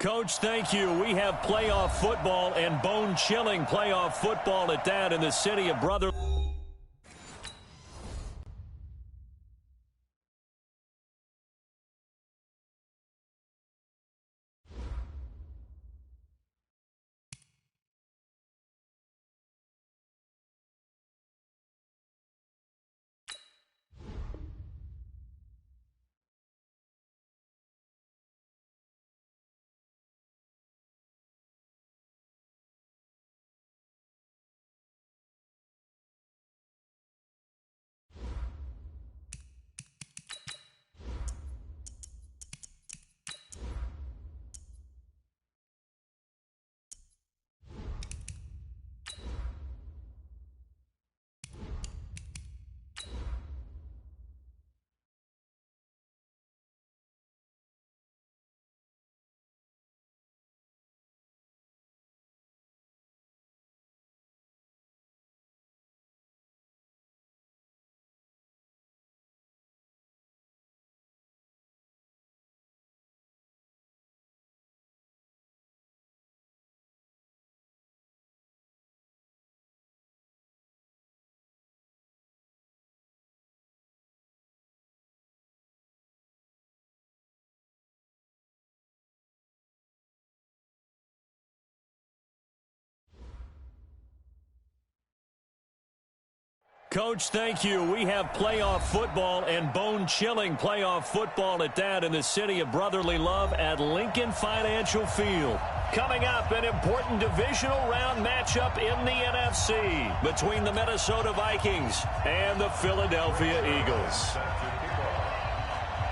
Coach, thank you. We have playoff football and bone-chilling playoff football at that in the city of Brother. Coach, thank you. We have playoff football and bone-chilling playoff football at that in the city of brotherly love at Lincoln Financial Field. Coming up, an important divisional round matchup in the NFC between the Minnesota Vikings and the Philadelphia Eagles.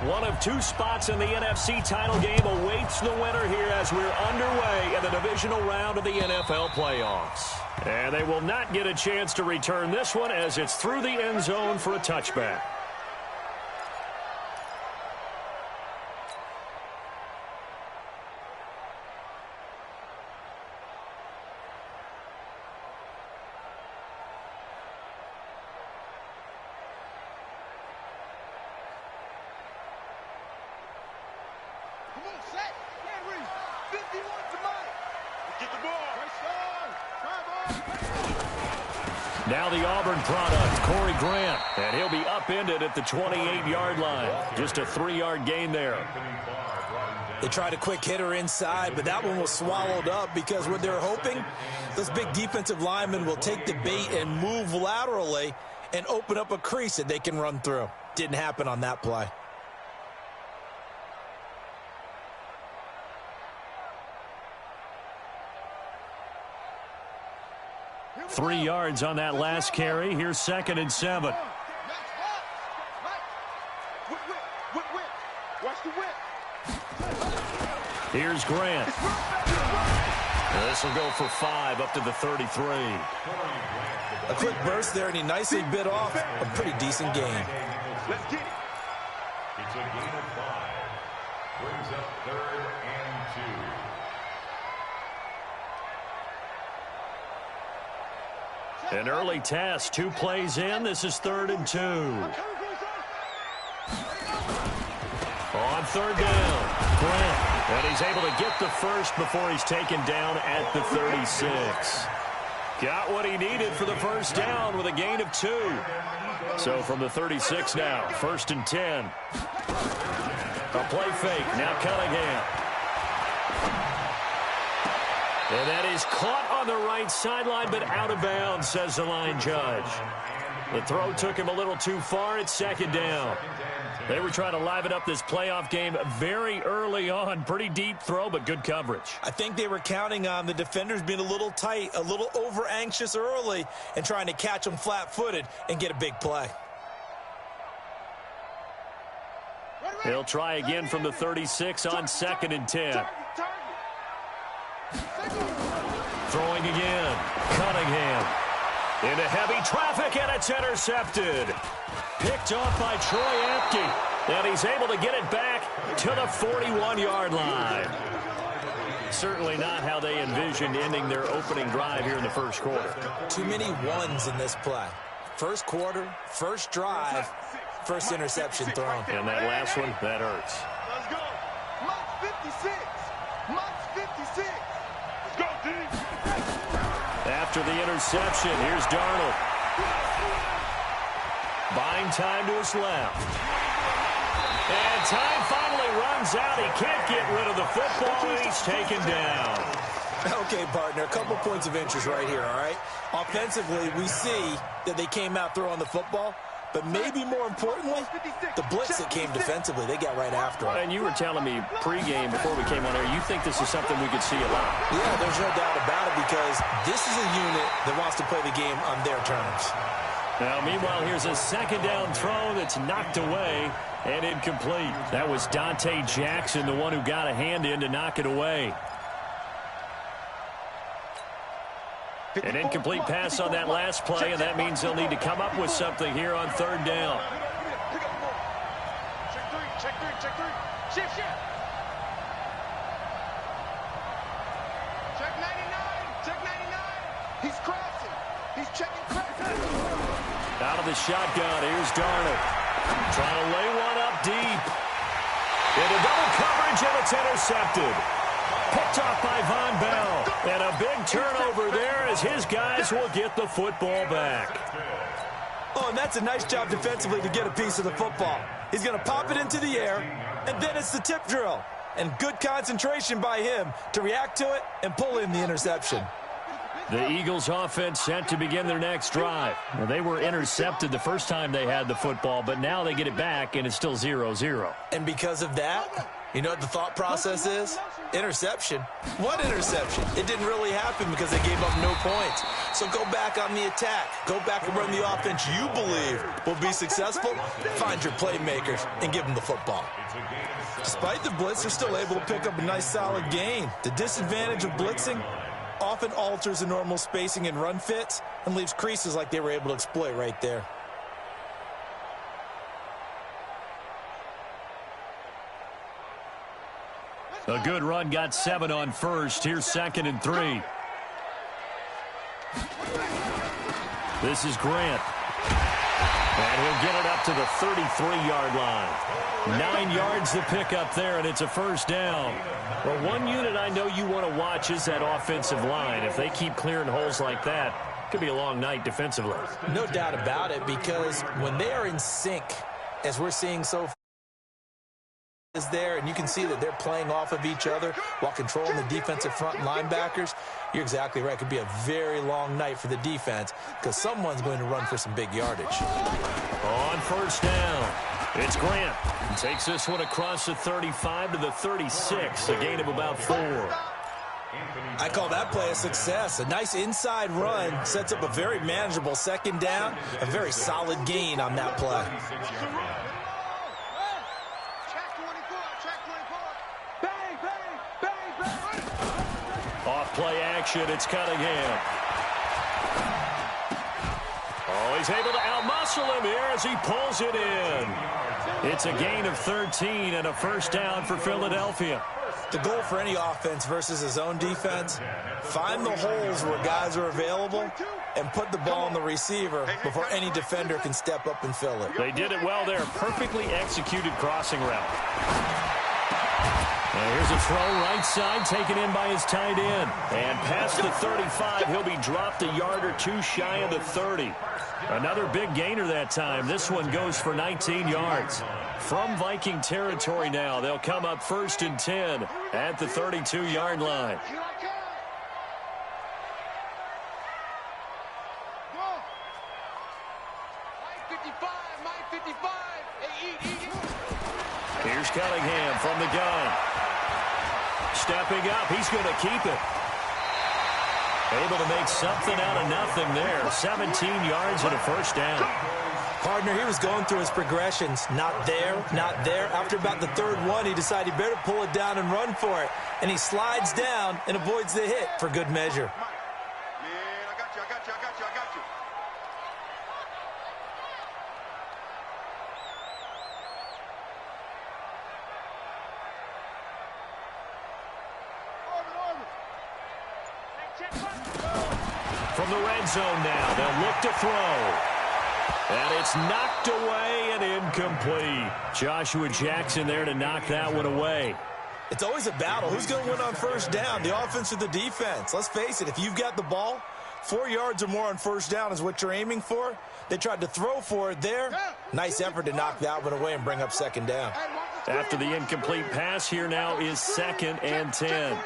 One of two spots in the NFC title game awaits the winner here as we're underway in the divisional round of the NFL playoffs. And they will not get a chance to return this one as it's through the end zone for a touchback. Now the Auburn product, Corey Grant, and he'll be upended at the 28-yard line. Just a 3-yard gain there. They tried a quick hitter inside, but that one was swallowed up because what they're hoping, those big defensive linemen will take the bait and move laterally and open up a crease that they can run through. Didn't happen on that play. Three yards on that last carry. Here's 2nd and 7. Here's Grant. This will go for 5 up to the 33. A quick burst there, and he nicely bit off a pretty decent gain. Let's get it. It's a gain of 5. Brings up 3rd and 2. An early test, 2 plays in. This is 3rd and 2. On 3rd down, Grant. And he's able to get the first before he's taken down at the 36. Got what he needed for the first down with a gain of 2. So from the 36 now, 1st and 10. A play fake, now Cunningham. And that is caught on the right sideline, but out of bounds, says the line judge. The throw took him a little too far. It's 2nd down. They were trying to liven up this playoff game very early on. Pretty deep throw, but good coverage. I think they were counting on the defenders being a little tight, a little over-anxious early, and trying to catch them flat-footed and get a big play. He'll try again from the 36 on 2nd and 10. Throwing again. Cunningham. Into heavy traffic, and it's intercepted. Picked off by Troy Apke. And he's able to get it back to the 41-yard line. Certainly not how they envisioned ending their opening drive here in the first quarter. Too many ones in this play. First quarter, first drive, first interception thrown. And that last one, that hurts. Let's go. Mark 56. Mark the interception. Here's Darnold. Buying time to his left. And time finally runs out. He can't get rid of the football, and he's taken down. Okay, partner, a couple points of interest right here, all right? Offensively, we see that they came out throwing the football, but maybe more importantly, the blitz that came defensively, they got right after it. And you were telling me pregame before we came on air, you think this is something we could see a lot. Yeah, there's no doubt about it because this is a unit that wants to play the game on their terms. Now, meanwhile, here's a second down throw that's knocked away and incomplete. That was Dante Jackson, the one who got a hand in to knock it away. An incomplete pass on that last play, and that means they'll need to come up with something here on third down. Check three. Shift. Check 99. He's crossing. He's checking crossing. Out of the shotgun, here's Darnold. Trying to lay one up deep. Into double coverage, and it's intercepted. Picked off by Von Bell. And a big turnover there as his guys will get the football back. Oh, and that's a nice job defensively to get a piece of the football. He's going to pop it into the air, and then it's the tip drill. And good concentration by him to react to it and pull in the interception. The Eagles offense set to begin their next drive. Well, they were intercepted the first time they had the football, but now they get it back, and it's still 0-0. And because of that, you know what the thought process is? Interception. What interception? It didn't really happen because they gave up no points. So go back on the attack. Go back and run the offense you believe will be successful. Find your playmakers and give them the football. Despite the blitz, they're still able to pick up a nice solid gain. The disadvantage of blitzing often alters the normal spacing and run fits and leaves creases like they were able to exploit right there. A good run got 7 on first. Here's 2nd and 3. This is Grant. And he'll get it up to the 33-yard line. 9 yards to pick up there, and it's a first down. Well, one unit I know you want to watch is that offensive line. If they keep clearing holes like that, it could be a long night defensively. No doubt about it, because when they are in sync, as we're seeing so far, is there, and you can see that they're playing off of each other while controlling the defensive front linebackers. You're exactly right. It could be a very long night for the defense because someone's going to run for some big yardage. On first down, it's Grant. He takes this one across the 35 to the 36, a gain of about 4. I call that play a success. A nice inside run sets up a very manageable second down, a very solid gain on that play. Off play action, it's Cunningham. Oh, he's able to outmuscle him here as he pulls it in. It's a gain of 13 and a first down for Philadelphia. The goal for any offense versus his own defense, find the holes where guys are available and put the ball on the receiver before any defender can step up and fill it. They did it well there. Perfectly executed crossing route. Now here's a throw right side taken in by his tight end. And past the 35, he'll be dropped a yard or two shy of the 30. Another big gainer that time. This one goes for 19 yards. From Viking territory now, they'll come up 1st and 10 at the 32-yard line. Here's Cunningham from the gun. Stepping up, he's going to keep it. Able to make something out of nothing there. 17 yards and a first down. Partner, he was going through his progressions. Not there, not there. After about the third one, he decided he better pull it down and run for it. And he slides down and avoids the hit for good measure. From the red zone now, they'll look to throw. And it's knocked away and incomplete. Joshua Jackson there to knock that one away. It's always a battle. Who's going to win on first down, the offense or the defense? Let's face it, if you've got the ball, 4 yards or more on first down is what you're aiming for. They tried to throw for it there. Nice effort to knock that one away and bring up second down. After the incomplete pass, here now is 2nd and 10.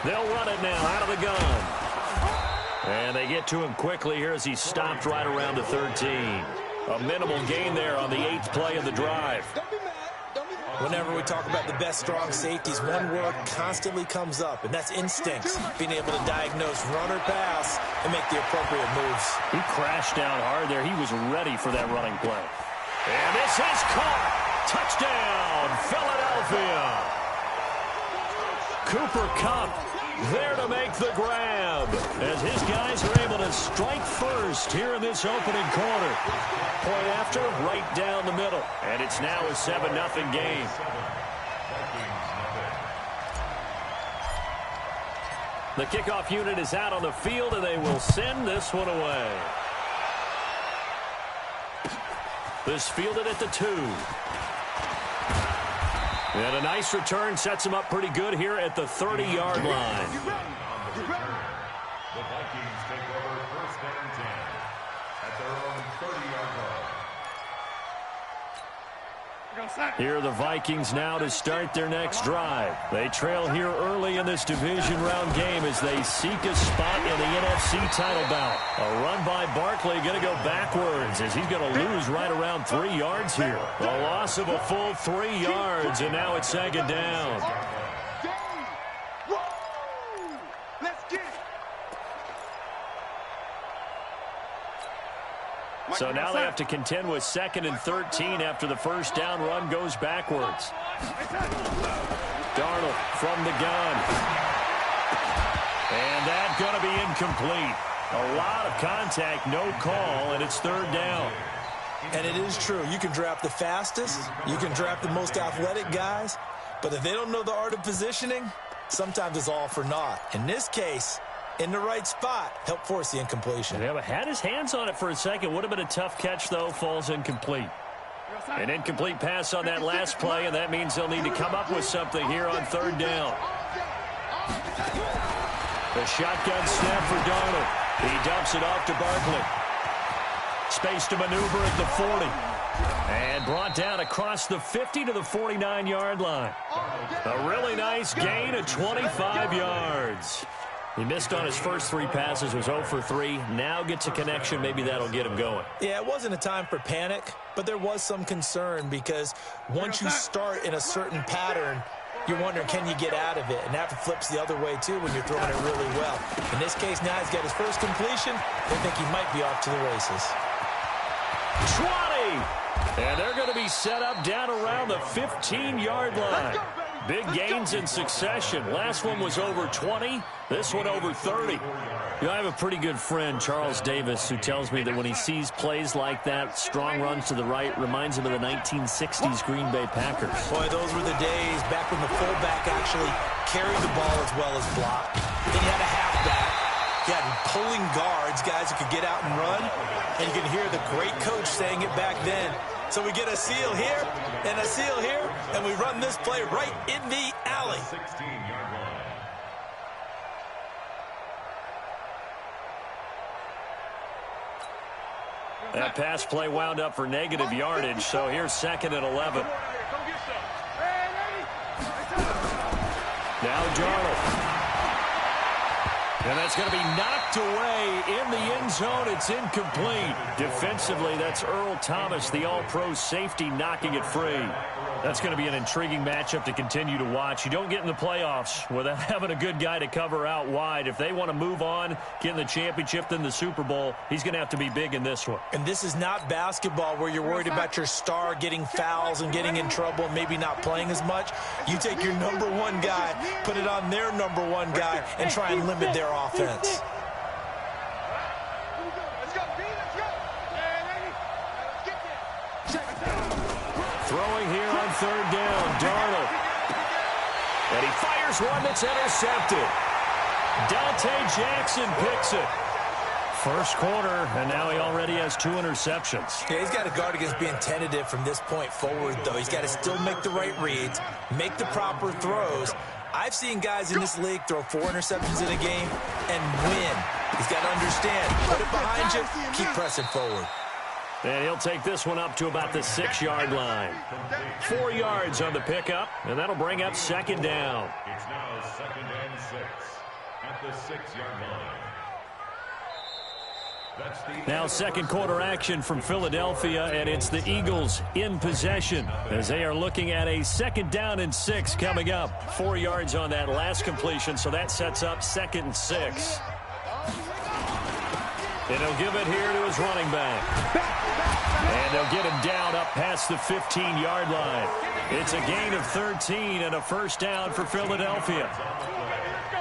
They'll run it now out of the gun. And they get to him quickly here as he stopped right around the 13. A minimal gain there on the 8th play of the drive. Whenever we talk about the best strong safeties, one word constantly comes up, and that's instincts. Being able to diagnose run or pass and make the appropriate moves. He crashed down hard there. He was ready for that running play. And this is caught. Touchdown, Philadelphia. Cooper Kupp there to make the grab as his guys are able to strike first here in this opening quarter. Point after, right down the middle. And it's now a 7-0 game. The kickoff unit is out on the field, and they will send this one away. This fielded at the 2. And a nice return sets him up pretty good here at the 30-yard line. The Vikings take over 1st and 10 at their own 30-yard line. Here are the Vikings now to start their next drive. They trail here early in this division round game as they seek a spot in the NFC title bout. A run by Barkley going to go backwards as he's going to lose right around 3 yards here. A loss of a full 3 yards, and now it's 2nd down. So now they have to contend with 2nd and 13 after the first down run goes backwards. Darnold from the gun. And that's going to be incomplete. A lot of contact, no call, and it's 3rd down. And it is true. You can draft the fastest. You can draft the most athletic guys. But if they don't know the art of positioning, sometimes it's all for naught. In this case, in the right spot, help force the incompletion. Yeah, but had his hands on it for a second. Would have been a tough catch, though. Falls incomplete. An incomplete pass on that last play, and that means they'll need to come up with something here on 3rd down. The shotgun snap for Darnold. He dumps it off to Barkley. Space to maneuver at the 40. And brought down across the 50 to the 49-yard line. A really nice gain of 25 yards. He missed on his first 3 passes, was 0 for 3. Now gets a connection. Maybe that'll get him going. Yeah, it wasn't a time for panic, but there was some concern because once you start in a certain pattern, you're wondering, can you get out of it? And that flips the other way, too, when you're throwing it really well. In this case, now he's got his first completion. They think he might be off to the races. 20! And they're going to be set up down around the 15-yard line. Big gains in succession. Last one was over 20. This one over 30. You know, I have a pretty good friend, Charles Davis, who tells me that when he sees plays like that, strong runs to the right, reminds him of the 1960s Green Bay Packers. Boy, those were the days back when the fullback actually carried the ball as well as blocked. Then you had a halfback. You had pulling guards, guys who could get out and run. And you can hear the great coach saying it back then. So we get a seal here and a seal here, and we run this play right in the alley. 16-yard line. That pass play wound up for negative yardage, so here's 2nd and 11. Now Darnold. And that's going to be knocked away in the end zone. It's incomplete. Defensively, that's Earl Thomas, the all-pro safety, knocking it free. That's going to be an intriguing matchup to continue to watch. You don't get in the playoffs without having a good guy to cover out wide. If they want to move on, get in the championship, then the Super Bowl, he's going to have to be big in this one. And this is not basketball where you're worried about your star getting fouls and getting in trouble and maybe not playing as much. You take your number 1 guy, put it on their number 1 guy, and try and limit their offense. Throwing here on 3rd down, Darnold. And he fires one that's intercepted. Dante Jackson picks it. First quarter, and now he already has 2 interceptions. Yeah, he's got to guard against being tentative from this point forward, though. He's got to still make the right reads, make the proper throws. I've seen guys in this league throw 4 interceptions in a game and win. He's got to understand, put it behind you, keep pressing forward. And he'll take this one up to about the 6-yard line. 4 yards on the pickup, and that'll bring up second down. It's now 2nd and 6 at the 6-yard line. Now second quarter action from Philadelphia, and it's the Eagles in possession as they are looking at a 2nd down and 6 coming up. 4 yards on that last completion, so that sets up 2nd and 6. And he'll give it here to his running back. And they'll get him down up past the 15-yard line. It's a gain of 13 and a first down for Philadelphia.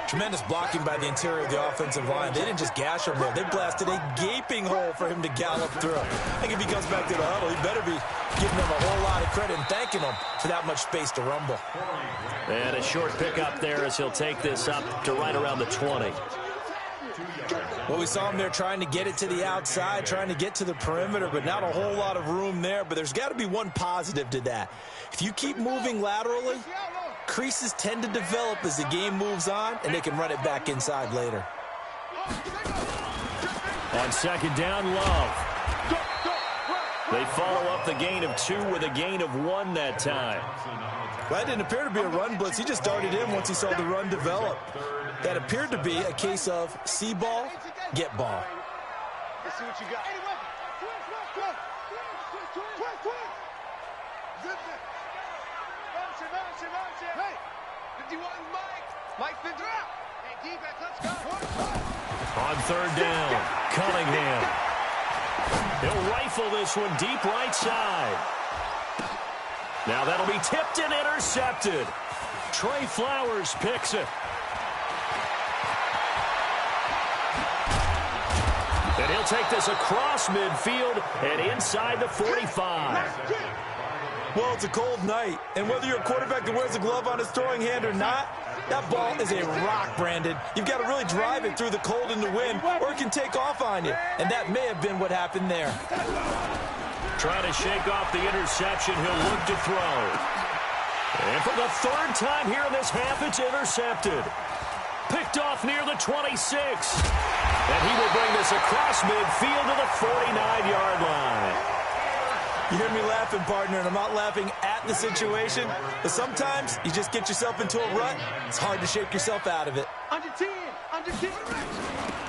Tremendous blocking by the interior of the offensive line. They didn't just gash him there. They blasted a gaping hole for him to gallop through. I think if he comes back to the huddle, he better be giving them a whole lot of credit and thanking them for that much space to rumble. And a short pickup there as he'll take this up to right around the 20. Well, we saw him there trying to get it to the outside, trying to get to the perimeter, but not a whole lot of room there. But there's got to be one positive to that. If you keep moving laterally, creases tend to develop as the game moves on, and they can run it back inside later. On second down, Love. They follow up the gain of 2 with a gain of 1 that time. Well, that didn't appear to be a run blitz. He just darted in once he saw the run develop. That appeared to be a case of see ball, get ball. Let's see what you got. Hey, 51 Mike been out. Hey, defense, let's go. On third down, Cunningham. He'll rifle this one deep right side. Now that'll be tipped and intercepted. Trey Flowers picks it. And he'll take this across midfield and inside the 45. Well, it's a cold night, and whether you're a quarterback that wears a glove on his throwing hand or not, that ball is a rock, Brandon. You've got to really drive it through the cold and the wind, or it can take off on you, and that may have been what happened there. Trying to shake off the interception, he'll look to throw. And for the 3rd time here in this half, it's intercepted. Picked off near the 26. And he will bring this across midfield to the 49-yard line. You hear me laughing, partner, and I'm not laughing at the situation, but sometimes you just get yourself into a rut. It's hard to shake yourself out of it. Under 10.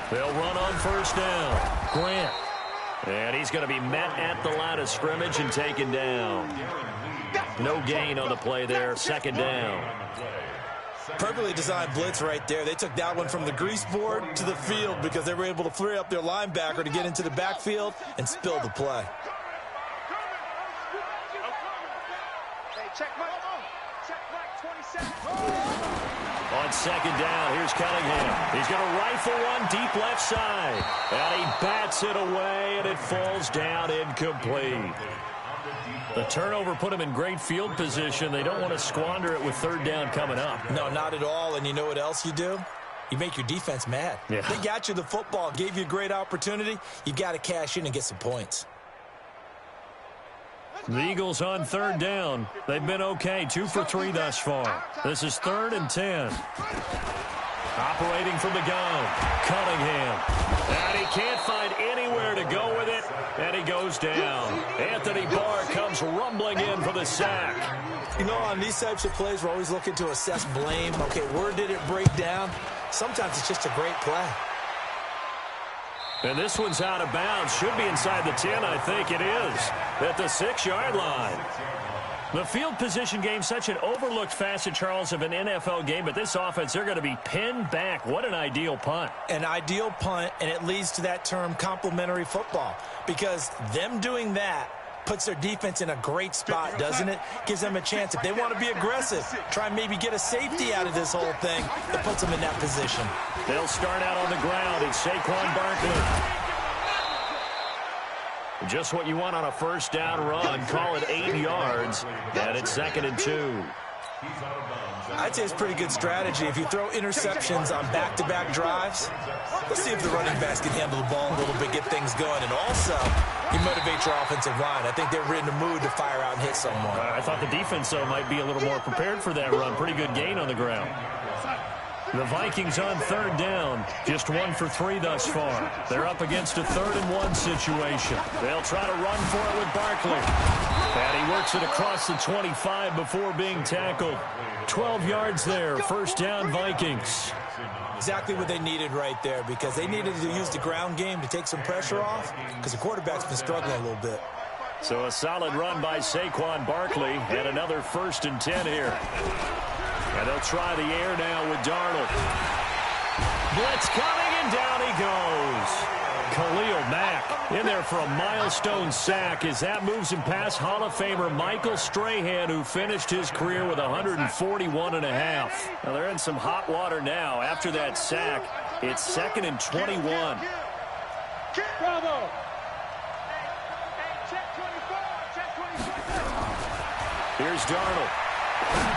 They'll run on first down. Grant. And he's going to be met at the line of scrimmage and taken down. No gain on the play there. Second down. Perfectly designed blitz right there. They took that one from the grease board to the field because they were able to flare up their linebacker to get into the backfield and spill the play. Check Mike 27. On second down, here's Cunningham. He's going to rifle one deep left side. And he bats it away, and it falls down incomplete. The turnover put him in great field position. They don't want to squander it with 3rd down coming up. No, not at all. And you know what else you do? You make your defense mad. Yeah. They got you the football, gave you a great opportunity. You got to cash in and get some points. The Eagles on 3rd down. They've been okay, 2 for 3 thus far. This is 3rd and 10. Operating from the gun, Cunningham. And he can't find anywhere to go with it, and he goes down. Anthony Barr comes rumbling in for the sack. You know, on these types of plays, we're always looking to assess blame. Okay, where did it break down? Sometimes it's just a great play. And this one's out of bounds. Should be inside the 10, I think it is, at the 6-yard line. The field position game, such an overlooked facet, Charles, of an NFL game, but this offense, they're going to be pinned back. What an ideal punt. An ideal punt, and it leads to that term complementary football, because them doing that puts their defense in a great spot, doesn't it? Gives them a chance. If they want to be aggressive, try and maybe get a safety out of this whole thing, it puts them in that position. They'll start out on the ground. It's Saquon Barkley. Just what you want on a first down run. Call it 8 yards, and it's 2nd and 2. He's out of bounds. I'd say it's pretty good strategy. If you throw interceptions on back-to-back drives, let's see if the running backs can handle the ball a little bit, get things going. And also, you motivate your offensive line. I think they're in the mood to fire out and hit someone. I thought the defense, though, might be a little more prepared for that run. Pretty good gain on the ground. The Vikings on third down, just 1 for 3 thus far. They're up against a 3rd-and-1 situation. They'll try to run for it with Barkley. And he works it across the 25 before being tackled. 12 yards there, first down Vikings. Exactly what they needed right there, because they needed to use the ground game to take some pressure off, because the quarterback's been struggling a little bit. So a solid run by Saquon Barkley, and another 1st and 10 here. And they'll try the air now with Darnold. Blitz coming, and down he goes. Khalil Mack in there for a milestone sack as that moves him past Hall of Famer Michael Strahan, who finished his career with 141.5. Now they're in some hot water now. After that sack, it's 2nd and 21. Bravo. Here's Darnold.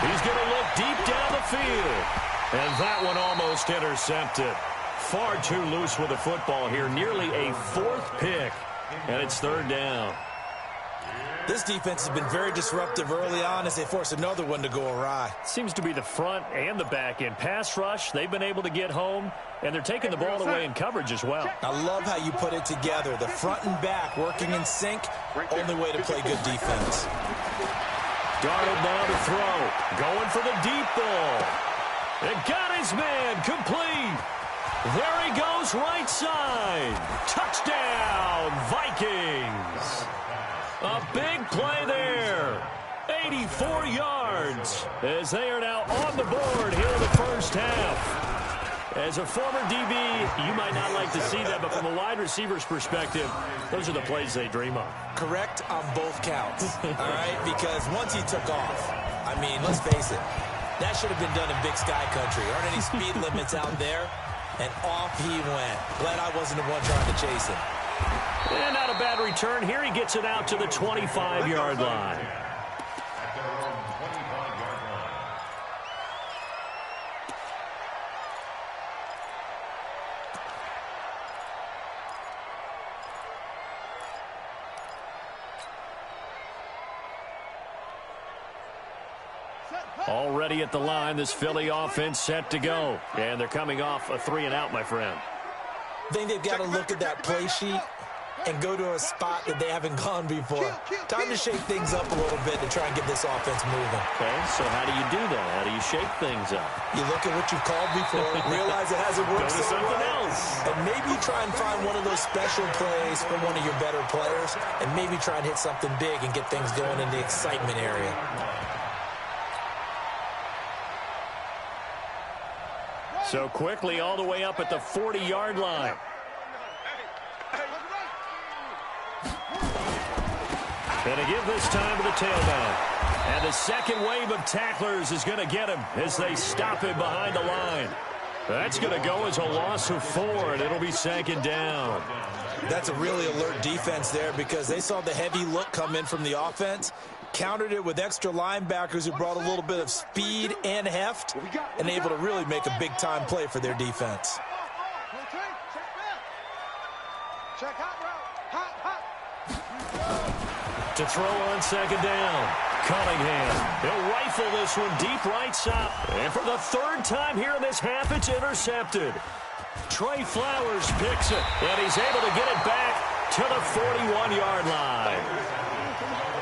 He's going to look deep down the field. And that one almost intercepted. Far too loose with the football here. Nearly a 4th pick. And it's 3rd down. This defense has been very disruptive early on as they force another one to go awry. Seems to be the front and the back end. Pass rush, they've been able to get home. And they're taking the ball away in coverage as well. I love how you put it together. The front and back working in sync. Only way to play good defense. Darnold now to throw. Going for the deep ball. And got his man complete. There he goes right side. Touchdown, Vikings. A big play there. 84 yards as they are now on the board here in the first half. As a former DB, you might not like to see that, but from a wide receiver's perspective, those are the plays they dream of. Correct on both counts, all right? Because once he took off, I mean, let's face it, that should have been done in Big Sky Country. Aren't any speed limits out there? And off he went. Glad I wasn't the one trying to chase him. And not a bad return. Here he gets it out to the 25-yard line. Already at the line, this Philly offense set to go. And they're coming off a 3-and-out, my friend. I think they've got to look at that play sheet and go to a spot that they haven't gone before. Time to shake things up a little bit to try and get this offense moving. Okay, so how do you do that? How do you shake things up? You look at what you've called before, realize it hasn't worked Go to so something well, else. and maybe try and find one of those special plays from one of your better players, and maybe try and hit something big and get things going in the excitement area. So quickly all the way up at the 40-yard line. And to give this time to the tailback. And the second wave of tacklers is going to get him as they stop him behind the line. That's going to go as a loss of 4, and it'll be 2nd down. That's a really alert defense there because they saw the heavy look come in from the offense, countered it with extra linebackers who brought a little bit of speed and heft, and able to really make a big-time play for their defense. Check hot route. Hot. To throw on 2nd down. Cunningham. He'll rifle this one deep right side. And for the 3rd time here in this half, it's intercepted. Trey Flowers picks it, and he's able to get it back to the 41-yard line.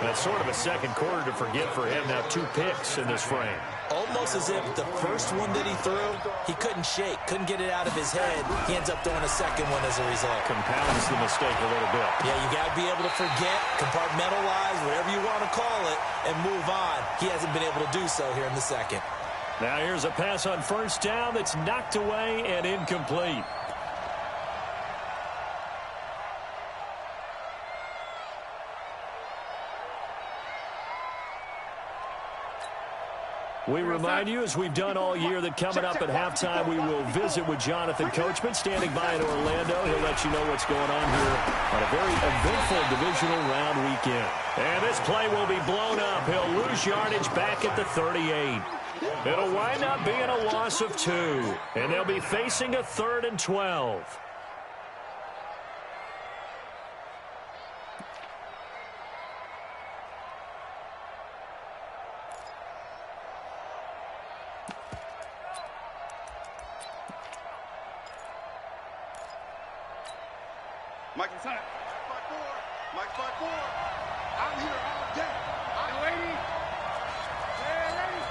That's sort of a second quarter to forget for him. Now 2 picks in this frame. Almost as if the first one that he threw, he couldn't shake, couldn't get it out of his head. He ends up throwing a second one as a result. Compounds the mistake a little bit. Yeah, you got to be able to forget, compartmentalize, whatever you want to call it, and move on. He hasn't been able to do so here in the second. Now here's a pass on 1st down that's knocked away and incomplete. We remind you, as we've done all year, that coming up at halftime, we will visit with Jonathan Coachman, standing by in Orlando. He'll let you know what's going on here on a very eventful divisional round weekend. And this play will be blown up. He'll lose yardage back at the 38. It'll wind up being a loss of 2, and they'll be facing a 3rd and 12. Mike inside. 5-4. Mike 5-4. I'm here all day. I'm ready. Yeah, ready.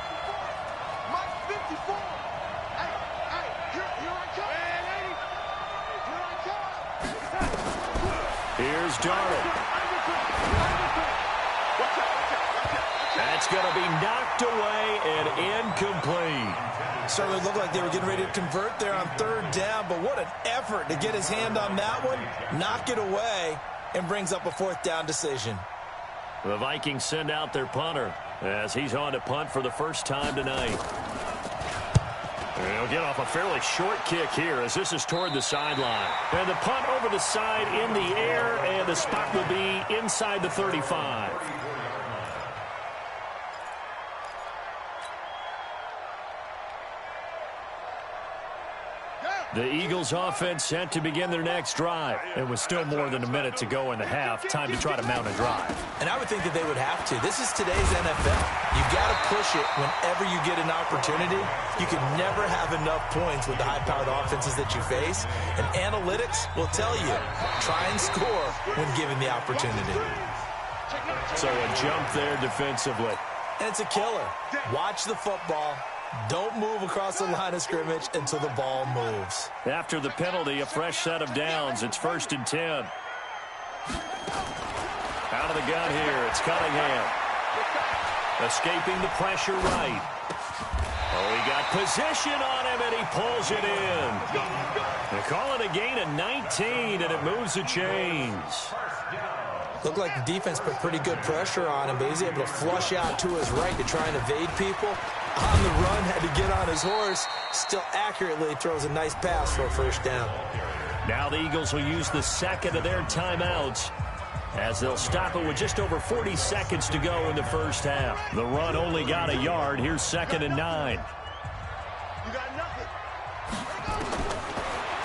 Mike 54. Hey, here I come. Yeah, ready. Here I come. Here's Darnold. That's going to be knocked away and incomplete. Certainly looked like they were getting ready to convert there on 3rd down, but what an effort to get his hand on that one, knock it away, and brings up a 4th down decision. The Vikings send out their punter as he's on to punt for the first time tonight. He'll get off a fairly short kick here as this is toward the sideline. And the punt over the side in the air, and the spot will be inside the 35. The Eagles offense set to begin their next drive. And with still more than a minute to go in the half, time to try to mount a drive. And I would think that they would have to. This is today's NFL. You've got to push it whenever you get an opportunity. You can never have enough points with the high-powered offenses that you face. And analytics will tell you, try and score when given the opportunity. So a jump there defensively. And it's a killer. Watch the football. Don't move across the line of scrimmage until the ball moves. After the penalty, a fresh set of downs. It's 1st and 10. Out of the gun here, it's Cunningham. Escaping the pressure right. Oh, he got position on him, and he pulls it in. They call it a gain of 19, and it moves the chains. Looked like the defense put pretty good pressure on him, but he's able to flush out to his right to try and evade people. On the run, had to get on his horse. Still accurately throws a nice pass for a 1st down. Now the Eagles will use the 2nd of their timeouts as they'll stop it with just over 40 seconds to go in the 1st half. The run only got a yard. Here's 2nd and 9. You got nothing.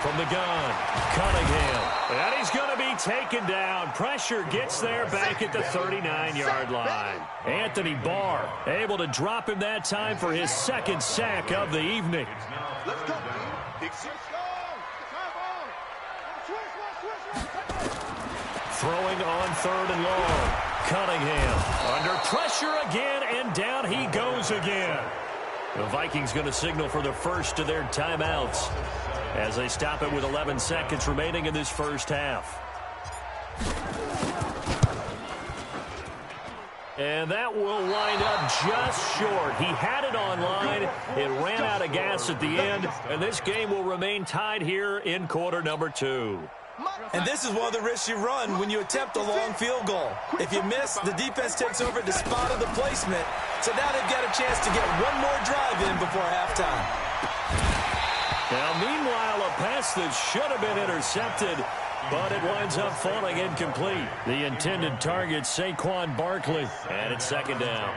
From the gun, Cunningham. And he's going to be taken down. Pressure gets there back at the 39-yard line. Anthony Barr able to drop him that time for his 2nd sack of the evening. Let's go, man. Throwing on 3rd and long. Cunningham under pressure again, and down he goes again. The Vikings going to signal for the first of their timeouts as they stop it with 11 seconds remaining in this 1st half. And that will wind up just short. He had it on line. It ran out of gas at the end, and this game will remain tied here in quarter number 2. And this is one of the risks you run when you attempt a long field goal. If you miss, the defense takes over at the spot of the placement. So now they've got a chance to get one more drive in before halftime. Now, meanwhile, a pass that should have been intercepted, but it winds up falling incomplete. The intended target, Saquon Barkley, and it's 2nd down.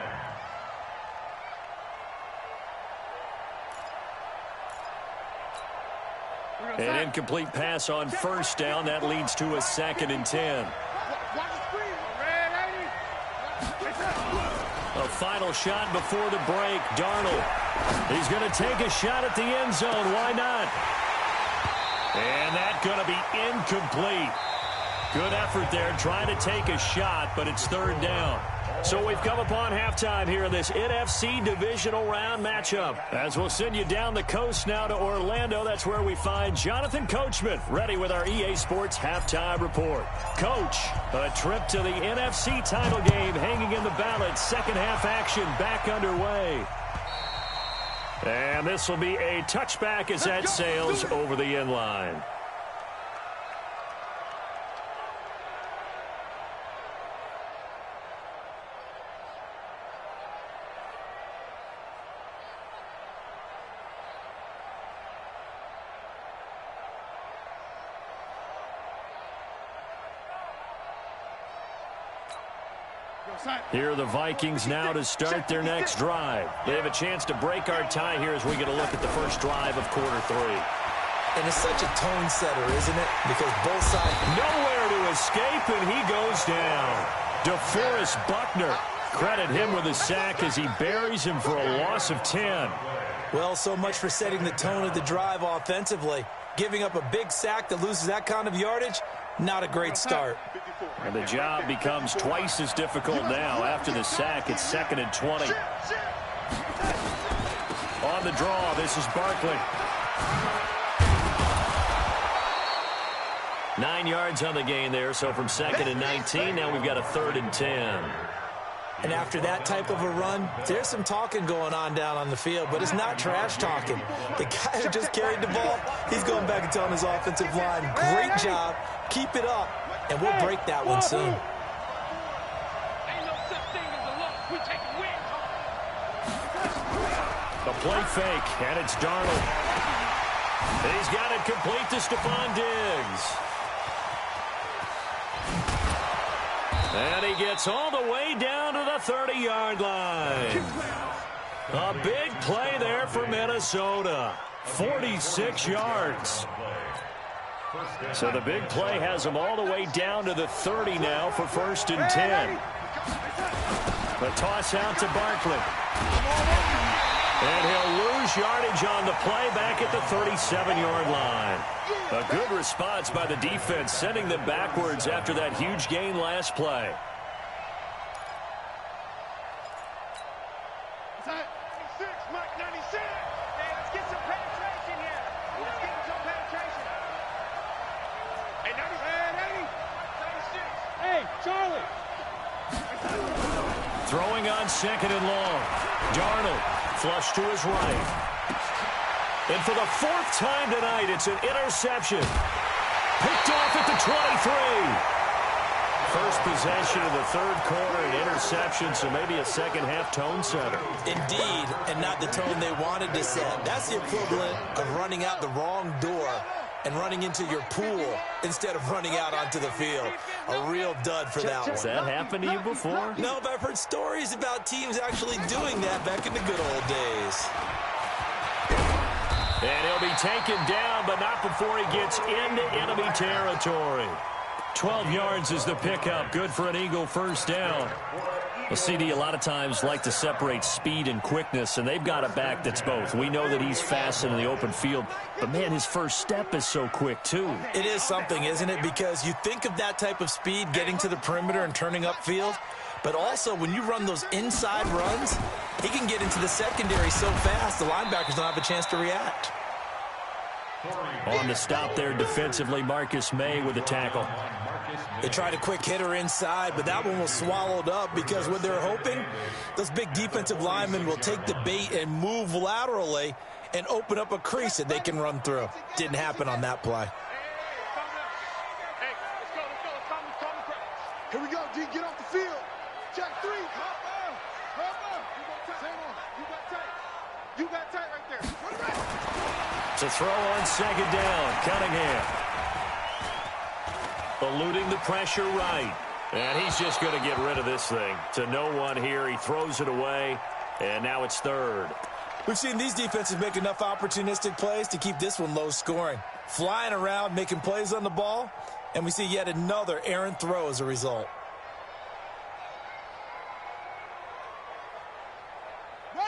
An incomplete pass on 1st down. That leads to a 2nd and 10. A final shot before the break. Darnold. He's going to take a shot at the end zone. Why not? And that's going to be incomplete. Good effort there trying to take a shot, but it's 3rd down. So we've come upon halftime here in this NFC divisional round matchup. As we'll send you down the coast now to Orlando, that's where we find Jonathan Coachman ready with our EA Sports halftime report. Coach, a trip to the NFC title game hanging in the balance. 2nd half action back underway. And this will be a touchback as that sails over the end line. Here are the Vikings now to start their next drive. They have a chance to break our tie here as we get a look at the first drive of quarter 3. And it's such a tone setter, isn't it? Because both sides... Nowhere to escape, and he goes down. DeForest Buckner. Credit him with a sack as he buries him for a loss of 10. Well, so much for setting the tone of the drive offensively. Giving up a big sack that loses that kind of yardage, not a great start. And the job becomes twice as difficult now. After the sack, it's 2nd and 20. On the draw, this is Barkley. 9 yards on the gain there, so from 2nd and 19, now we've got a 3rd and 10. And after that type of a run, there's some talking going on down on the field, but it's not trash talking. The guy who just carried the ball, he's going back and telling his offensive line, great job, keep it up, and we'll break that one soon. A play fake, and it's Darnold. And he's got it complete to Stephon Diggs. And he gets all the way down to the 30-yard line. A big play there for Minnesota. 46 yards. So the big play has him all the way down to the 30 now for 1st and 10. The toss out to Barkley. And he'll lose yardage on the play back at the 37-yard line. A good response by the defense, sending them backwards after that huge gain last play. Throwing on 2nd and long. Darnold flush to his right. And for the 4th time tonight, it's an interception. Picked off at the 23. First possession of the 3rd quarter, an interception, so maybe a second-half tone setter. Indeed, and not the tone they wanted to set. That's the equivalent of running out the wrong door and running into your pool instead of running out onto the field. A real dud for that one. Has that happened to you before? No, but I've heard stories about teams actually doing that back in the good old days. And he'll be taken down, but not before he gets into enemy territory. 12 yards is the pickup. Good for an Eagle first down. Well, CD, a lot of times like to separate speed and quickness, and they've got a back that's both. We know that he's fast in the open field, but, man, his first step is so quick, too. It is something, isn't it? Because you think of that type of speed getting to the perimeter and turning upfield, but also when you run those inside runs, he can get into the secondary so fast the linebackers don't have a chance to react. On the stop there defensively, Marcus May with the tackle. They tried a quick hitter inside, but that one was swallowed up because what they're hoping, those big defensive linemen will take the bait and move laterally and open up a crease that they can run through. Didn't happen on that play. Here we go, D. Get off the field. Check 3. You got tight right there. To throw on 2nd down, Cunningham. Eluding the pressure right. And he's just going to get rid of this thing. To no one here. He throws it away. And now it's 3rd. We've seen these defenses make enough opportunistic plays to keep this one low scoring. Flying around, making plays on the ball. And we see yet another errant throw as a result.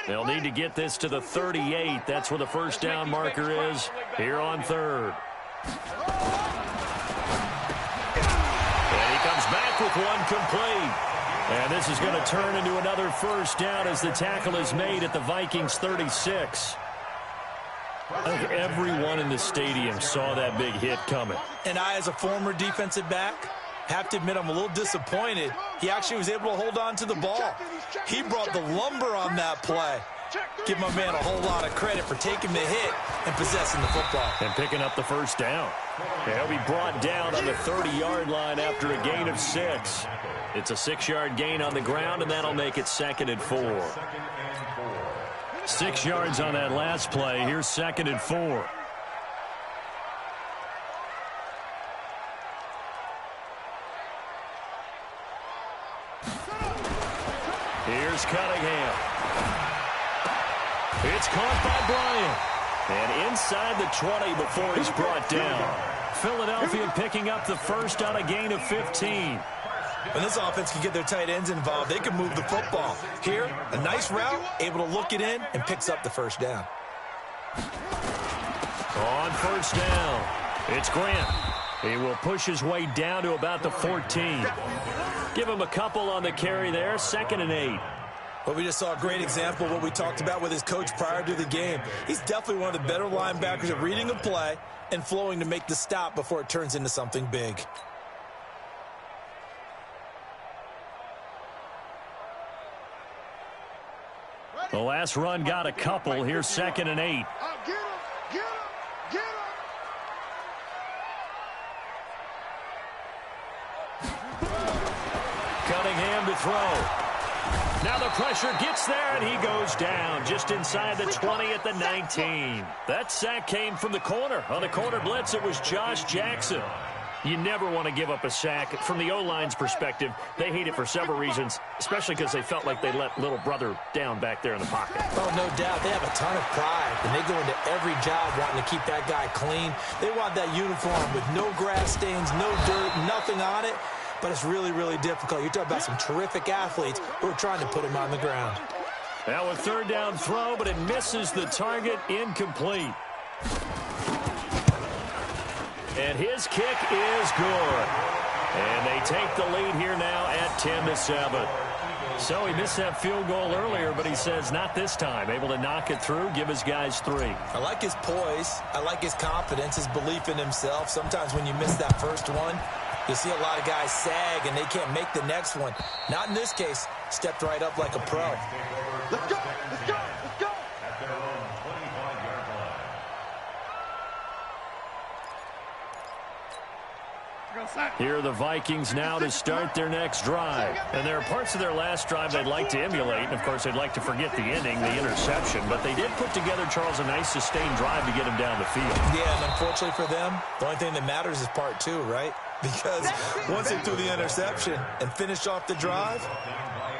They'll need to get this to the 38. That's where the first down marker is here on 3rd. And he comes back with one complete. And this is going to turn into another first down as the tackle is made at the Vikings 36. I think everyone in the stadium saw that big hit coming. And I, as a former defensive back, have to admit I'm a little disappointed. He actually was able to hold on to the ball. He brought the lumber on that play. Give my man a whole lot of credit for taking the hit and possessing the football. And picking up the first down. He'll be brought down on the 30-yard line after a gain of 6. It's a 6-yard gain on the ground, and that'll make it 2nd and 4. 6 yards on that last play. Here's 2nd and 4. is Cunningham. It's caught by Bryant. And inside the 20 before he's brought down. Philadelphia picking up the first on a gain of 15. When this offense can get their tight ends involved, they can move the football. Here, a nice route, able to look it in, and picks up the first down. On first down, it's Grant. He will push his way down to about the 14. Give him a couple on the carry there, 2nd and 8. Well, we just saw a great example of what we talked about with his coach prior to the game. He's definitely one of the better linebackers at reading a play and flowing to make the stop before it turns into something big. The last run got a couple. Here's 2nd and 8. Get him! Get him! Get him! Cunningham to throw. Now the pressure gets there, and he goes down just inside the 20 at the 19. That sack came from the corner. On the corner blitz, it was Josh Jackson. You never want to give up a sack. From the O-line's perspective, they hate it for several reasons, especially because they felt like they let little brother down back there in the pocket. Oh, no doubt. They have a ton of pride, and they go into every job wanting to keep that guy clean. They want that uniform with no grass stains, no dirt, nothing on it. But it's really, really difficult. You're talking about some terrific athletes who are trying to put him on the ground. Now a 3rd down throw, but it misses the target, incomplete. And his kick is good. And they take the lead here now at 10-7. So he missed that field goal earlier, but he says not this time. Able to knock it through, give his guys 3. I like his poise. I like his confidence, his belief in himself. Sometimes when you miss that first one, you see a lot of guys sag and they can't make the next one. Not in this case. Stepped right up like a pro. Let's go! Let's go! Let's go! At their own 25-yard line. Here are the Vikings now to start their next drive. And there are parts of their last drive they'd like to emulate. And, of course, they'd like to forget the ending, the interception. But they did put together, Charles, a nice sustained drive to get him down the field. Yeah, and unfortunately for them, the only thing that matters is part 2, right? Because once they threw the interception and finished off the drive,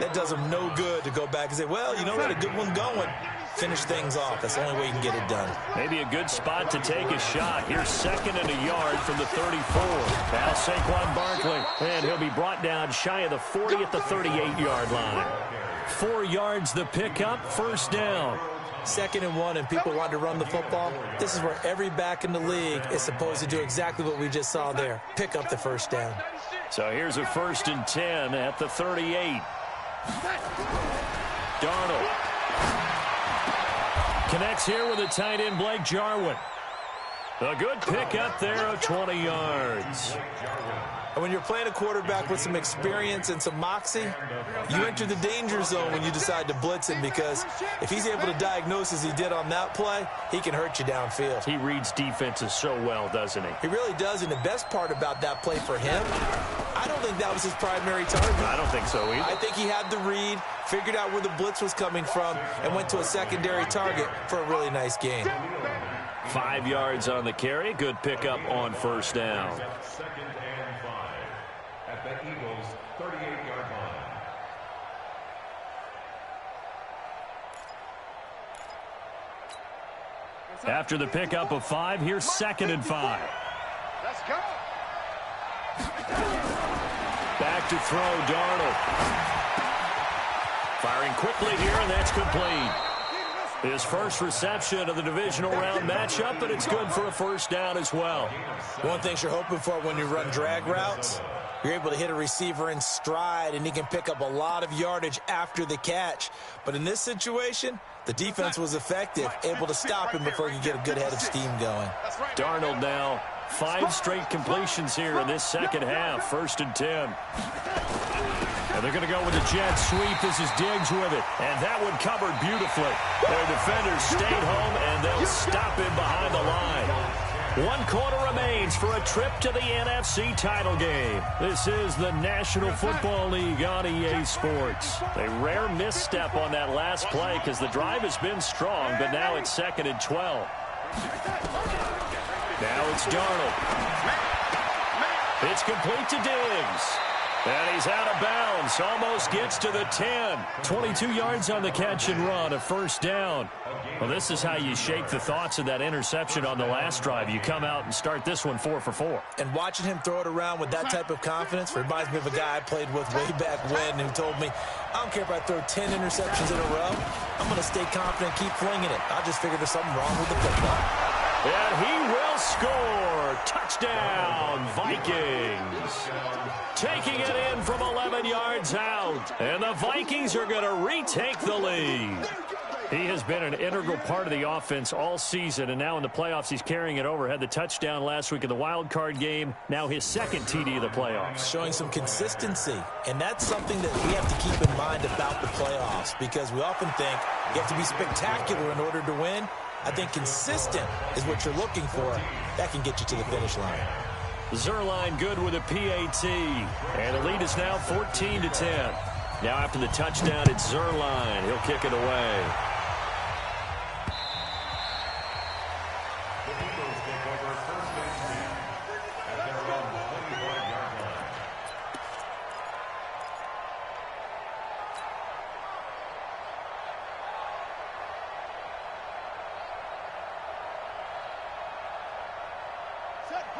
that does them no good to go back and say, well, you know, we had a good one going. Finish things off. That's the only way you can get it done. Maybe a good spot to take a shot. Here's 2nd and a yard from the 34. Now Saquon Barkley, and he'll be brought down shy of the 40 at the 38-yard line. 4 yards the pickup, 1st down. 2nd and 1, and people want to run the football. This is where every back in the league is supposed to do exactly what we just saw there. Pick up the 1st down. So here's a 1st and 10 at the 38. Darnold connects here with a tight end, Blake Jarwin. A good pickup there of 20 yards. And when you're playing a quarterback with some experience and some moxie, you enter the danger zone when you decide to blitz him, because if he's able to diagnose as he did on that play, he can hurt you downfield. He reads defenses so well, doesn't he? He really does, and the best part about that play for him, I don't think that was his primary target. I don't think so either. I think he had the read, figured out where the blitz was coming from, and went to a secondary target for a really nice gain. 5 yards on the carry. Good pickup on 1st down. 2nd and 5 at the Eagles' 38-yard line. After the pickup of 5, here's 2nd and 5. Let's go! Back to throw, Darnold. Firing quickly here, and that's complete. His first reception of the divisional round matchup, but it's good for a 1st down as well. One thing you're hoping for when you run drag routes, you're able to hit a receiver in stride, and he can pick up a lot of yardage after the catch. But in this situation, the defense was effective, able to stop him before he could get a good head of steam going. Darnold now 5 straight completions here in this 2nd half. 1st and 10. And they're going to go with a jet sweep. This is Diggs with it. And that one covered beautifully. Their defenders stayed home, and they'll stop him behind the line. 1 quarter remains for a trip to the NFC title game. This is the National Football League on EA Sports. A rare misstep on that last play because the drive has been strong, but now it's 2nd and 12. Now it's Darnold. It's complete to Diggs. And he's out of bounds. Almost gets to the 10. 22 yards on the catch and run, a first down. Well, this is how you shake the thoughts of that interception on the last drive. You come out and start this one 4 for 4. And watching him throw it around with that type of confidence reminds me of a guy I played with way back when who told me, I don't care if I throw 10 interceptions in a row. I'm going to stay confident, keep flinging it. I just figured there's something wrong with the football. And he will score. Touchdown, Vikings. Taking it in from 11 yards out. And the Vikings are going to retake the lead. He has been an integral part of the offense all season, and now in the playoffs he's carrying it over. Had the touchdown last week in the wild card game. Now his second TD of the playoffs. Showing some consistency, and that's something that we have to keep in mind about the playoffs, because we often think you have to be spectacular in order to win. I think consistent is what you're looking for. That can get you to the finish line. Zerline good with a PAT, and the lead is now 14-10. Now after the touchdown, it's Zerline. He'll kick it away. The Eagles take over first and 10 at their own 25-yard line.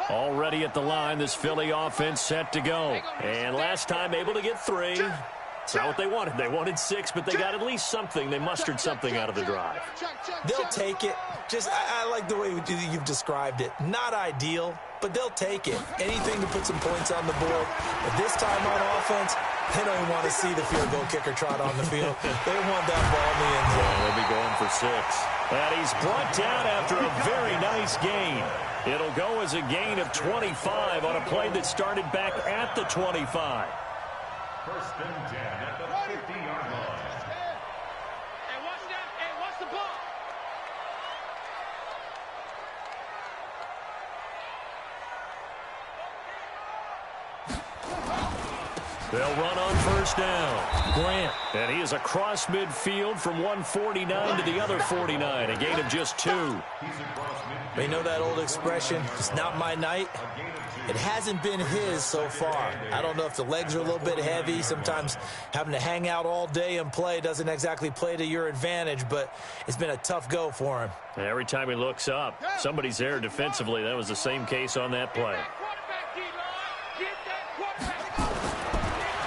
Already at the line, this Philly offense set to go. And last time able to get 3. It's not what they wanted. They wanted 6, but they got at least something. They mustered something out of the drive. They'll take it. I like the way you've described it. Not ideal, but they'll take it. Anything to put some points on the board. But this time on offense, they don't even want to see the field goal kicker trot on the field. They want that ball in the end zone. They'll be going for 6. And he's brought down after a very nice gain. It'll go as a gain of 25 on a play that started back at the 25. First and 10 at the 50-yard line. Hey, watch that. Hey, watch the ball. They'll run on first down. Grant. And he is across midfield from 149 to the other 49. A gain of just 2. You know that old expression, it's not my night? It hasn't been his so far. I don't know if the legs are a little bit heavy. Sometimes having to hang out all day and play doesn't exactly play to your advantage, but it's been a tough go for him. Every time he looks up, somebody's there defensively. That was the same case on that play.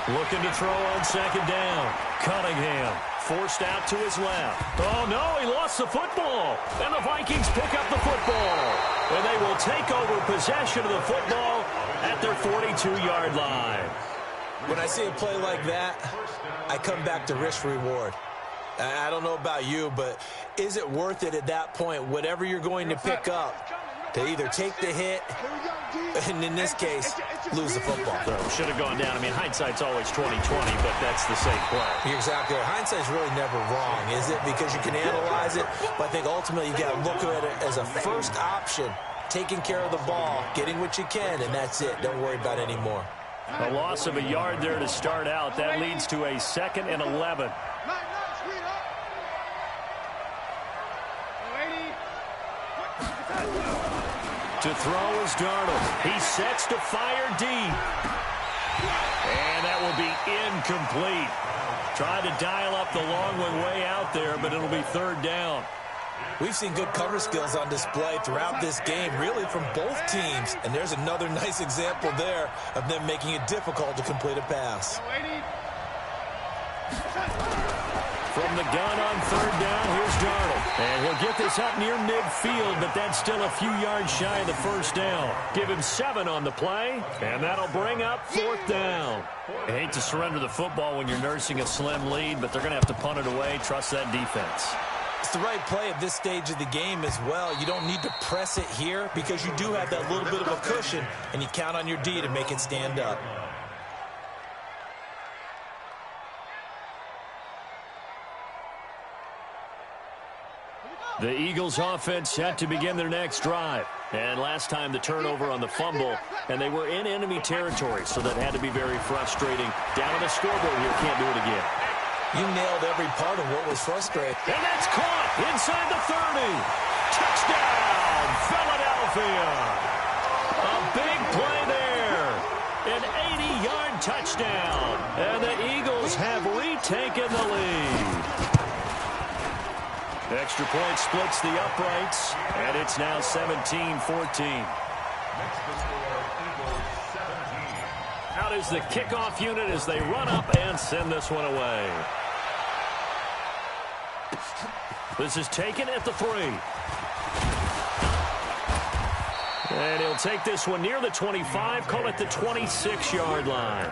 Looking to throw on second down. Cunningham forced out to his left. Oh, no, he lost the football. And the Vikings pick up the football. And they will take over possession of the football at their 42-yard line. When I see a play like that, I come back to risk-reward. I don't know about you, but is it worth it at that point, whatever you're going to pick up, to either take the hit, and in this case, lose the football? So should have gone down. I mean, hindsight's always 20/20, but that's the safe play. You're exactly right. Hindsight's really never wrong, is it? Because you can analyze it, but I think ultimately you got to look at it as a first option, taking care of the ball, getting what you can, and that's it. Don't worry about it anymore. A loss of a yard there to start out. That leads to a 2nd and 11. To throw is Darnold. He sets to fire deep. And that will be incomplete. Tried to dial up the long one way out there, but it'll be 3rd down. We've seen good cover skills on display throughout this game, really from both teams. And there's another nice example there of them making it difficult to complete a pass. From the gun on 3rd down, here's Darnold. And he'll get this up near midfield, but that's still a few yards shy of the 1st down. Give him 7 on the play, and that'll bring up 4th down. I hate to surrender the football when you're nursing a slim lead, but they're going to have to punt it away. Trust that defense. It's the right play at this stage of the game as well. You don't need to press it here because you do have that little bit of a cushion, and you count on your D to make it stand up. The Eagles offense set to begin their next drive. And last time the turnover on the fumble, and they were in enemy territory, so that had to be very frustrating. Down on the scoreboard here, can't do it again. You nailed every part of what was frustrating. And that's caught inside the 30. Touchdown, Philadelphia. A big play there. An 80-yard touchdown. Extra point splits the uprights, and it's now 17-14. Out is the kickoff unit as they run up and send this one away. This is taken at the 3. And he'll take this one near the 25, call it the 26-yard line.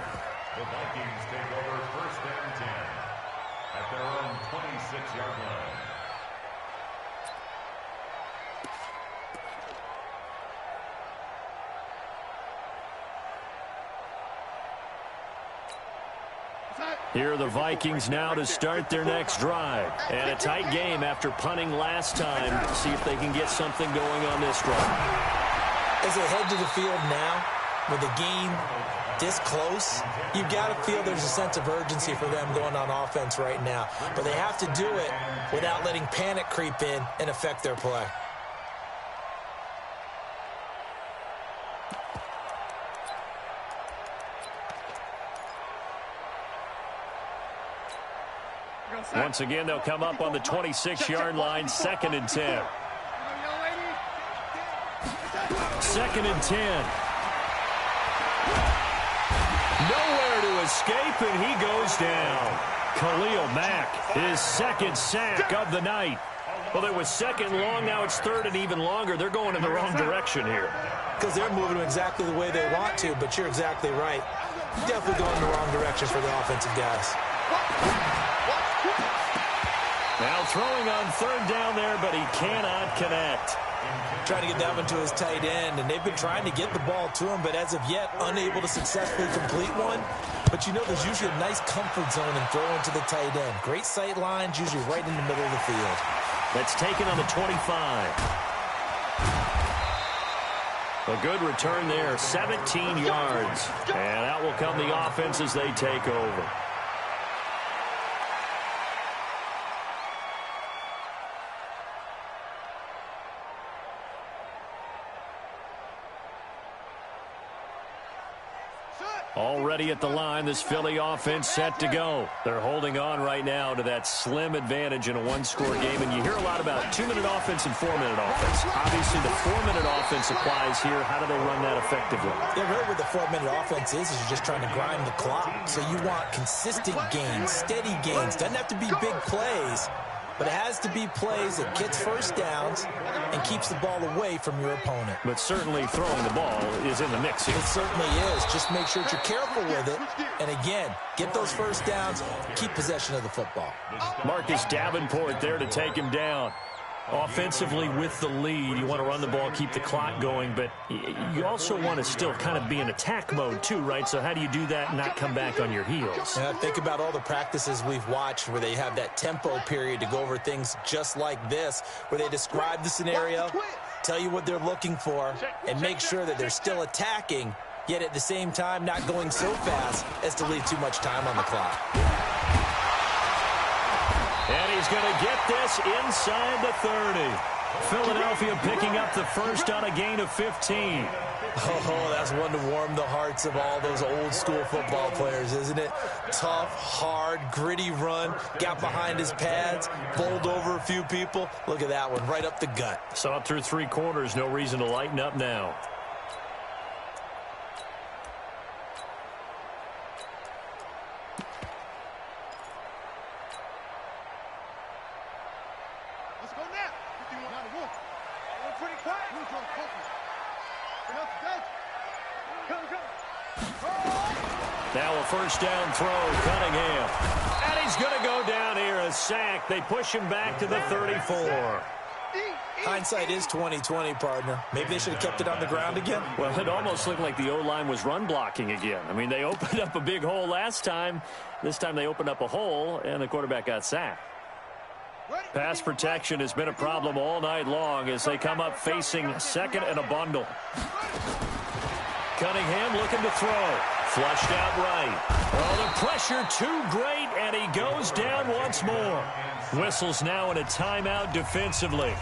The Vikings take over first and 10 at their own 26-yard line. Here are the Vikings now to start their next drive. And a tight game after punting last time. See if they can get something going on this drive. As they head to the field now, with the game this close, you've got to feel there's a sense of urgency for them going on offense right now. But they have to do it without letting panic creep in and affect their play. Once again, they'll come up on the 26-yard line, 2nd and 10. 2nd and 10. Nowhere to escape, and he goes down. Khalil Mack, his 2nd sack of the night. Well, it was 2nd long, now it's 3rd and even longer. They're going in the wrong direction here. Because they're moving exactly the way they want to, but you're exactly right. Definitely going in the wrong direction for the offensive guys. Now throwing on 3rd down there, but he cannot connect. Trying to get that one to his tight end, and they've been trying to get the ball to him, but as of yet, unable to successfully complete one. But you know there's usually a nice comfort zone in throwing to the tight end. Great sight lines, usually right in the middle of the field. That's taken on the 25. A good return there, 17 yards. And out will come the offense as they take over. Already at the line, this Philly offense set to go. They're holding on right now to that slim advantage in a one-score game. And you hear a lot about 2-minute offense and 4-minute offense. Obviously, the 4-minute offense applies here. How do they run that effectively? Yeah, really what the 4-minute offense is you're just trying to grind the clock. So you want consistent gains, steady gains. Doesn't have to be big plays, but it has to be plays that gets first downs and keeps the ball away from your opponent. But certainly throwing the ball is in the mix here. It certainly is. Just make sure that you're careful with it. And again, get those first downs, keep possession of the football. Marcus Davenport there to take him down. Offensively with the lead, you want to run the ball, keep the clock going, but you also want to still kind of be in attack mode too, right? So how do you do that and not come back on your heels? Think about all the practices we've watched where they have that tempo period to go over things just like this, where they describe the scenario, tell you what they're looking for, and make sure that they're still attacking, yet at the same time not going so fast as to leave too much time on the clock. And he's going to get this inside the 30. Philadelphia picking up the first on a gain of 15. Oh, that's one to warm the hearts of all those old school football players, isn't it? Tough, hard, gritty run, got behind his pads, bowled over a few people. Look at that one, right up the gut. So up through 3 quarters, no reason to lighten up now. Now a first down throw, Cunningham. And he's going to go down here, a sack. They push him back to the 34. Hindsight is 20/20, partner. Maybe they should have kept it on the ground again. Well, it almost looked like the O-line was run blocking again. I mean, they opened up a big hole last time. This time they opened up a hole, and the quarterback got sacked. Pass protection has been a problem all night long as they come up facing second and a bundle. Cunningham looking to throw. Flushed out right. Oh, the pressure too great, and he goes down once more. Whistles now in a timeout defensively.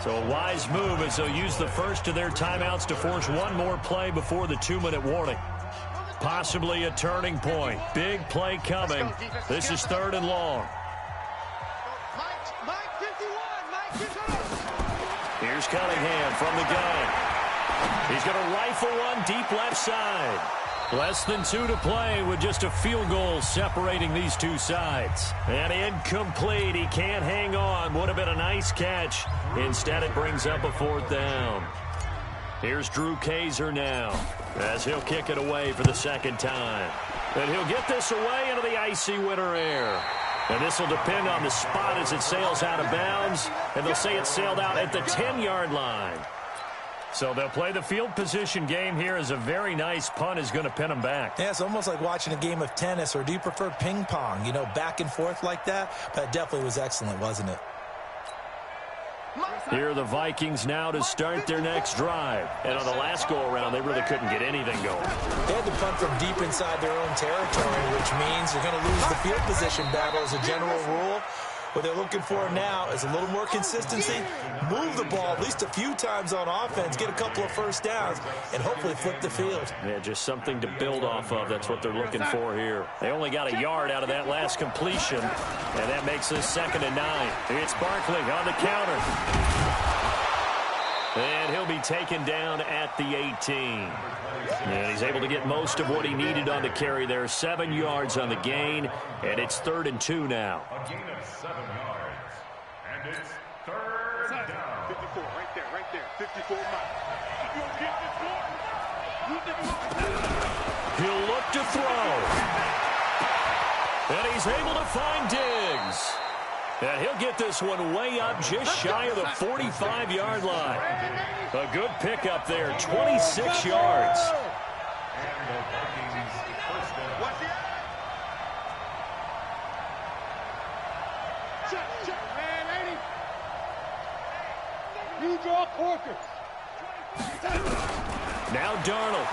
So a wise move as they'll use the first of their timeouts to force one more play before the 2-minute warning. Possibly a turning point. Big play coming. This is 3rd and long. Mike 51. Here's Cunningham from the gun. He's going to rifle one deep left side. Less than 2 to play with just a field goal separating these two sides. And incomplete. He can't hang on. Would have been a nice catch. Instead, it brings up a 4th down. Here's Drew Kaiser now as he'll kick it away for the 2nd time. And he'll get this away into the icy winter air. And this will depend on the spot as it sails out of bounds. And they'll say it sailed out at the 10-yard line. So they'll play the field position game here as a very nice punt is going to pin them back. Yeah, it's almost like watching a game of tennis, or do you prefer ping pong? You know, back and forth like that? But it definitely was excellent, wasn't it? Here are the Vikings now to start their next drive. And on the last go-around, they really couldn't get anything going. They had to punt from deep inside their own territory, which means they're going to lose the field position battle as a general rule. What they're looking for now is a little more consistency, move the ball at least a few times on offense, get a couple of first downs, and hopefully flip the field. Yeah, just something to build off of. That's what they're looking for here. They only got a yard out of that last completion, and that makes this 2nd and 9. It's Barkley on the counter. And he'll be taken down at the 18. And he's able to get most of what he needed on the carry there. 7 yards on the gain, and it's 3rd and 2 now. A gain of 7 yards. And it's 3rd down. 54, right there. 54 miles. You'll get this one. He'll look to throw. And he's able to find Diggs. And he'll get this one way up just shy of the 45-yard line. A good pickup there, 26 yards. And the Vikings first down. Watch it. Check, man, 80. You draw Corker. Now Darnold.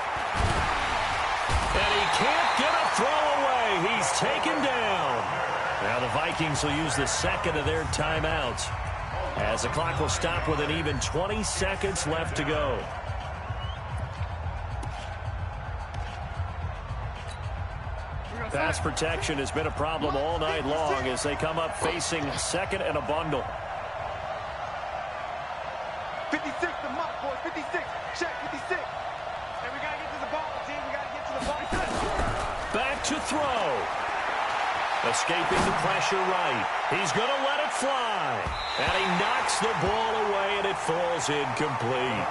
And he can't get a throw away. He's taken down. Now the Vikings will use the 2nd of their timeouts as the clock will stop with an even 20 seconds left to go. Pass protection has been a problem all night long as they come up facing 2nd and a bundle. 56, the mark, boy. 56. Check, 56. And we got to get to the ball, team. We got to get to the ball. Back to throw. Escaping the pressure right. He's going to let it fly. And he knocks the ball away, and it falls incomplete.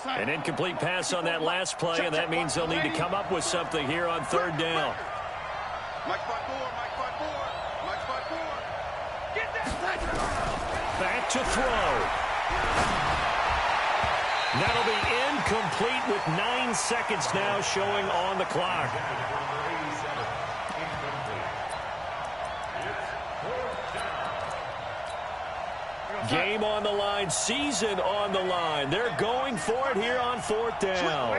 An incomplete pass on that last play, and that means they'll need to come up with something here on 3rd down. Mike 5-4. Mike 5-4. Get that touchdown. Back to throw. That'll be incomplete with 9 seconds now showing on the clock. Game on the line, season on the line. They're going for it here on 4th down.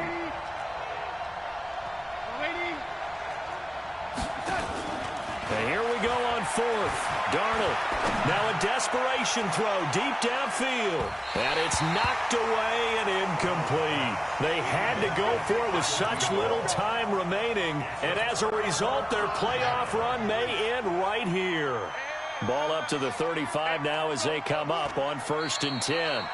And here we go on 4th. Darnold. Now a desperation throw deep downfield. And it's knocked away and incomplete. They had to go for it with such little time remaining. And as a result, their playoff run may end right here. Ball up to the 35 now as they come up on 1st and 10.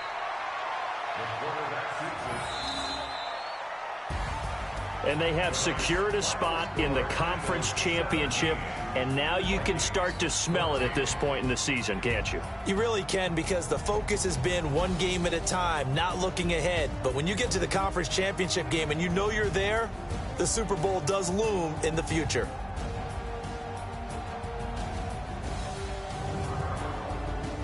And they have secured a spot in the conference championship, and now you can start to smell it at this point in the season, can't you? You really can, because the focus has been one game at a time, not looking ahead. But when you get to the conference championship game and you know you're there, the Super Bowl does loom in the future.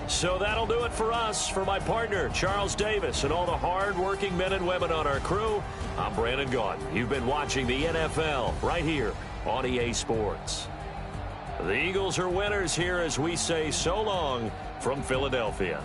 So that'll do it for us. For my partner, Charles Davis, and all the hard-working men and women on our crew, I'm Brandon Gaudin. You've been watching the NFL right here on EA Sports. The Eagles are winners here as we say so long from Philadelphia.